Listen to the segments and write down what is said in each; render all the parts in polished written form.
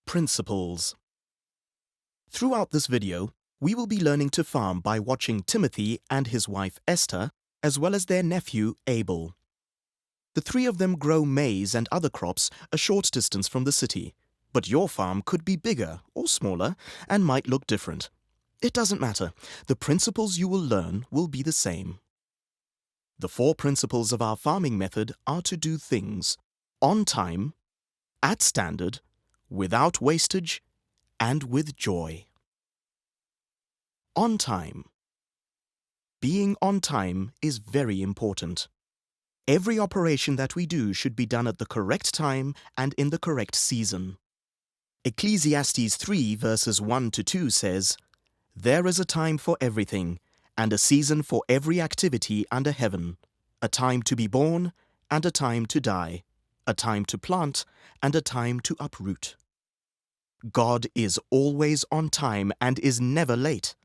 Principles. Throughout this video, we will be learning to farm by watching Timothy and his wife Esther, as well as their nephew Abel. The three of them grow maize and other crops a short distance from the city, but your farm could be bigger or smaller and might look different. It doesn't matter. The principles you will learn will be the same. The 4 principles of our farming method are to do things on time, at standard, without wastage, and with joy. On time. Being on time is very important. Every operation that we do should be done at the correct time and in the correct season. Ecclesiastes 3 verses 1 to 2 says, "There is a time for everything, and a season for every activity under heaven, a time to be born and a time to die, a time to plant and a time to uproot." God is always on time and is never late.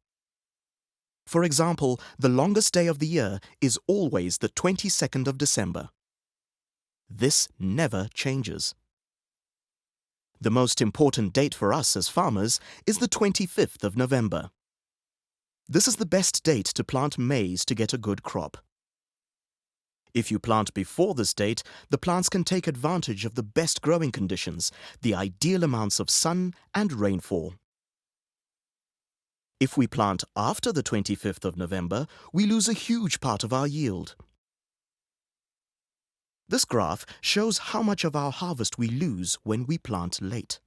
For example, the longest day of the year is always the 22nd of December. This never changes. The most important date for us as farmers is the 25th of November. This is the best date to plant maize to get a good crop. If you plant before this date, the plants can take advantage of the best growing conditions, the ideal amounts of sun and rainfall. If we plant after the 25th of November, we lose a huge part of our yield. This graph shows how much of our harvest we lose when we plant late.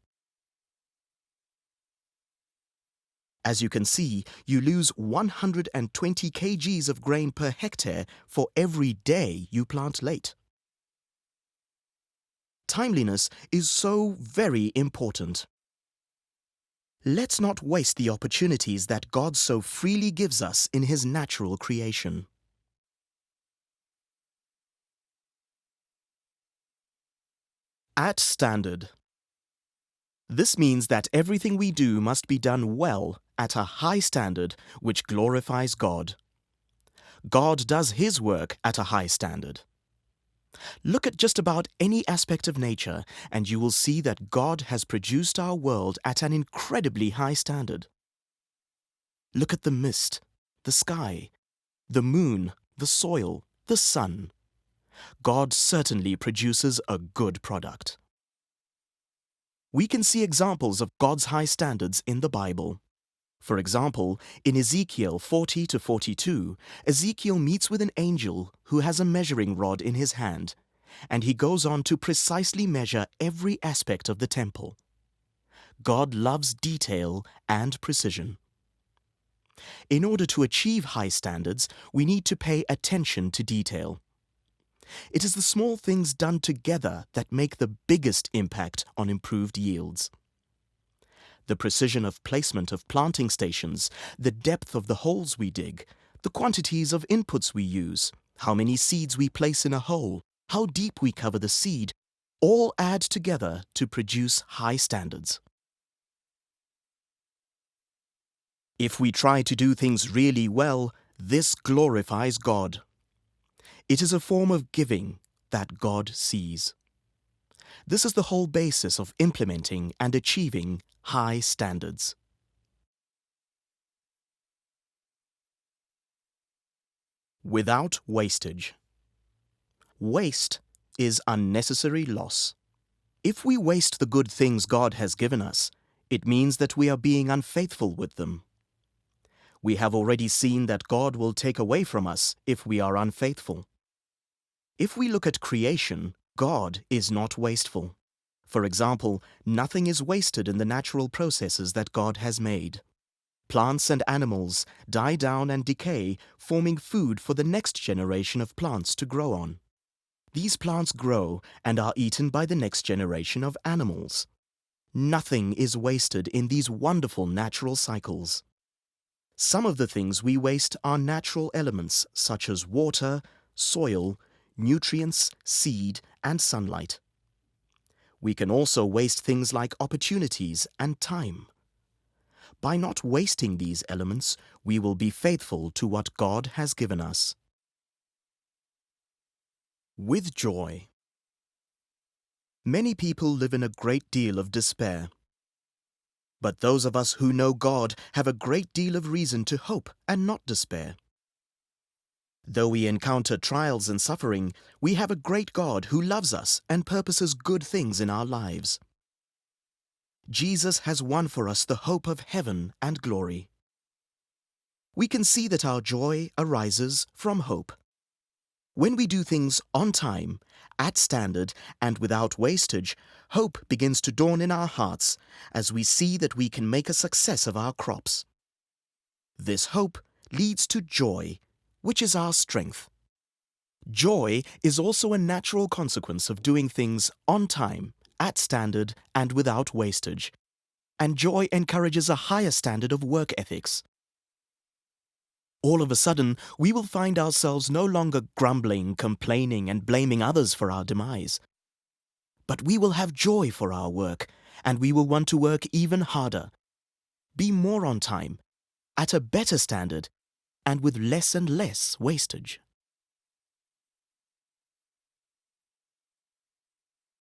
As you can see, you lose 120 kgs of grain per hectare for every day you plant late. Timeliness is so very important. Let's not waste the opportunities that God so freely gives us in His natural creation. At standard. This means that everything we do must be done well at a high standard which glorifies God. God does His work at a high standard. Look at just about any aspect of nature and you will see that God has produced our world at an incredibly high standard. Look at the mist, the sky, the moon, the soil, the sun. God certainly produces a good product. We can see examples of God's high standards in the Bible. For example, in Ezekiel 40 to 42, Ezekiel meets with an angel who has a measuring rod in his hand, and he goes on to precisely measure every aspect of the temple. God loves detail and precision. In order to achieve high standards, we need to pay attention to detail. It is the small things done together that make the biggest impact on improved yields. The precision of placement of planting stations, the depth of the holes we dig, the quantities of inputs we use, how many seeds we place in a hole, how deep we cover the seed, all add together to produce high standards. If we try to do things really well, this glorifies God. It is a form of giving that God sees. This is the whole basis of implementing and achieving high standards. Without wastage. Waste is unnecessary loss. If we waste the good things God has given us, it means that we are being unfaithful with them. We have already seen that God will take away from us if we are unfaithful. If we look at creation, God is not wasteful. For example, nothing is wasted in the natural processes that God has made. Plants and animals die down and decay, forming food for the next generation of plants to grow on. These plants grow and are eaten by the next generation of animals. Nothing is wasted in these wonderful natural cycles. Some of the things we waste are natural elements such as water, soil, nutrients, seed, and sunlight. We can also waste things like opportunities and time. By not wasting these elements, we will be faithful to what God has given us. With joy. Many people live in a great deal of despair. But those of us who know God have a great deal of reason to hope and not despair. Though we encounter trials and suffering, we have a great God who loves us and purposes good things in our lives. Jesus has won for us the hope of heaven and glory. We can see that our joy arises from hope. When we do things on time, at standard, and without wastage, hope begins to dawn in our hearts as we see that we can make a success of our crops. This hope leads to joy, which is our strength. Joy is also a natural consequence of doing things on time, at standard, and without wastage. And joy encourages a higher standard of work ethics. All of a sudden, we will find ourselves no longer grumbling, complaining, and blaming others for our demise. But we will have joy for our work, and we will want to work even harder, be more on time, at a better standard, and with less and less wastage.